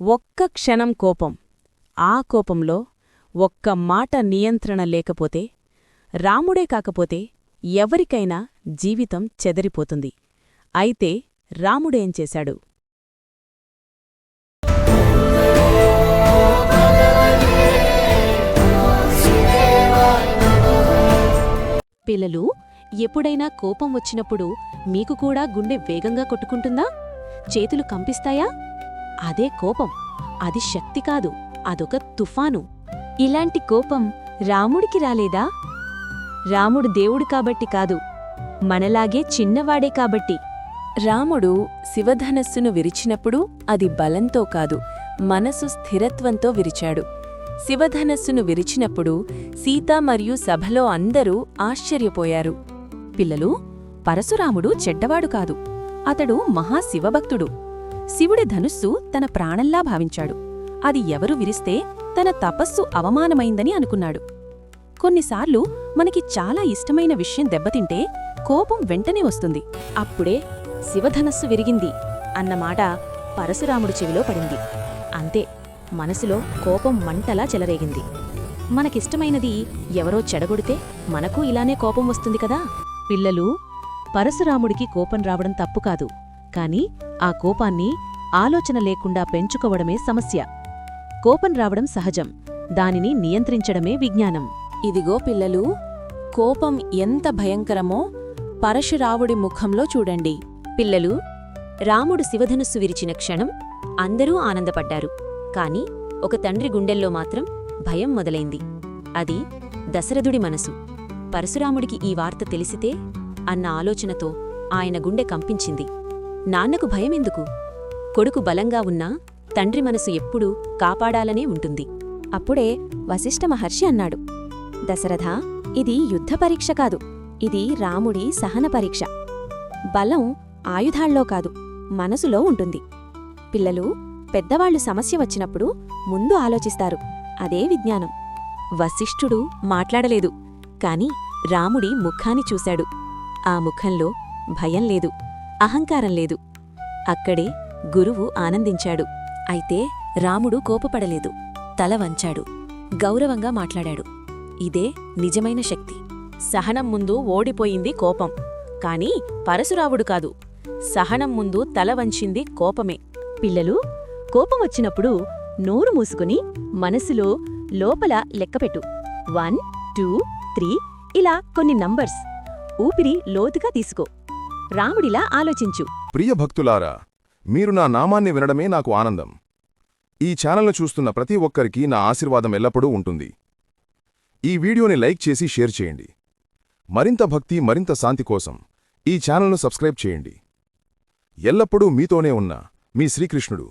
ఒక్క క్షణం కోపం. ఆ కోపంలో ఒక్క మాట నియంత్రణ లేకపోతే, రాముడే కాకపోతే ఎవరికైనా జీవితం చెదరిపోతుంది. అయితే రాముడేం చేశాడు? పిల్లలు, ఎప్పుడైనా కోపం వచ్చినప్పుడు మీకు కూడా గుండె వేగంగా కొట్టుకుంటుందా? చేతులు కంపిస్తాయా? అదే కోపం. అది శక్తి కాదు, అదొక తుఫాను. ఇలాంటి కోపం రాముడికి రాలేదా? రాముడు దేవుడు కాబట్టి కాదు, మనలాగే చిన్నవాడే కాబట్టి. రాముడు శివధనస్సును విరిచినప్పుడు అది బలంతో కాదు, మనసు స్థిరత్వంతో విరిచాడు. శివధనస్సును విరిచినప్పుడు సీత మరియు సభలో అందరూ ఆశ్చర్యపోయారు. పిల్లలు, పరశురాముడు చెడ్డవాడు కాదు, అతడు మహాశివభక్తుడు. శివుడి ధనుస్సు తన ప్రాణంలా భావించాడు. అది ఎవరు విరిస్తే తన తపస్సు అవమానమైందని అనుకున్నాడు. కొన్నిసార్లు మనకి చాలా ఇష్టమైన విషయం దెబ్బతింటే కోపం వెంటనే వస్తుంది. అప్పుడే శివధనస్సు విరిగింది అన్నమాట పరశురాముడి చెవిలో పడింది. అంతే, మనసులో కోపం మంటలా చెలరేగింది. మనకిష్టమైనది ఎవరో చెడగొడితే మనకు ఇలానే కోపం వస్తుంది కదా. పిల్లలు, పరశురాముడికి కోపం రావడం తప్పు కాదు, కాని ఆ కోపాన్ని ఆలోచన లేకుండా పెంచుకోవడమే సమస్య. కోపం రావడం సహజం, దానిని నియంత్రించడమే విజ్ఞానం. ఇదిగో పిల్లలు, కోపం ఎంత భయంకరమో పరశురాముడి ముఖంలో చూడండి. పిల్లలు, రాముడు శివధనుస్సు విరిచిన క్షణం అందరూ ఆనందపడ్డారు. కాని ఒక తండ్రి గుండెల్లో మాత్రం భయం మొదలైంది. అది దశరథుడి మనసు. పరశురాముడికి ఈ వార్త తెలిసితే అన్న ఆలోచనతో ఆయన గుండె కంపించింది. నాన్నకు భయమెందుకు? కొడుకు బలంగా ఉన్నా తండ్రి మనసు ఎప్పుడూ కాపాడాలనే ఉంటుంది. అప్పుడే వశిష్ఠ మహర్షి అన్నాడు, దశరథా, ఇది యుద్ధ పరీక్ష కాదు, ఇది రాముడి సహన పరీక్ష. బలం ఆయుధాల్లో కాదు, మనసులో ఉంటుంది. పిల్లలు, పెద్దవాళ్లు సమస్య వచ్చినప్పుడు ముందు ఆలోచిస్తారు. అదే విజ్ఞానం. వశిష్ఠుడు మాట్లాడలేదు, కాని రాముడి ముఖాన్ని చూశాడు. ఆ ముఖంలో భయం లేదు, అహంకారం లేదు. అక్కడే గురువు ఆనందించాడు. అయితే రాముడు కోపపడలేదు, తల వంచాడు, గౌరవంగా మాట్లాడాడు. ఇదే నిజమైన శక్తి. సహనం ముందు ఓడిపోయింది కోపం, కాని పరశురాముడు కాదు. సహనం ముందు తల వంచింది కోపమే. పిల్లలు, కోపం వచ్చినప్పుడు నోరు మూసుకుని మనసులో లోపల లెక్కపెట్టు. 1, 2, 3 ఇలా కొన్ని నంబర్స్. ఊపిరి లోతుగా తీసుకో. రాముడిలా ఆలోచించు. ప్రియ భక్తులారా, మీరు నా నామాన్ని వినడమే నాకు ఆనందం. ఈ ఛానల్ను చూస్తున్న ప్రతి ఒక్కరికి నా ఆశీర్వాదం ఎల్లప్పుడూ ఉంటుంది. ఈ వీడియోని లైక్ చేసి షేర్ చేయండి. మరింత భక్తి, మరింత శాంతి కోసం ఈ ఛానల్ను సబ్స్క్రైబ్ చేయండి. ఎల్లప్పుడూ మీతోనే ఉన్న మీ శ్రీకృష్ణుడు.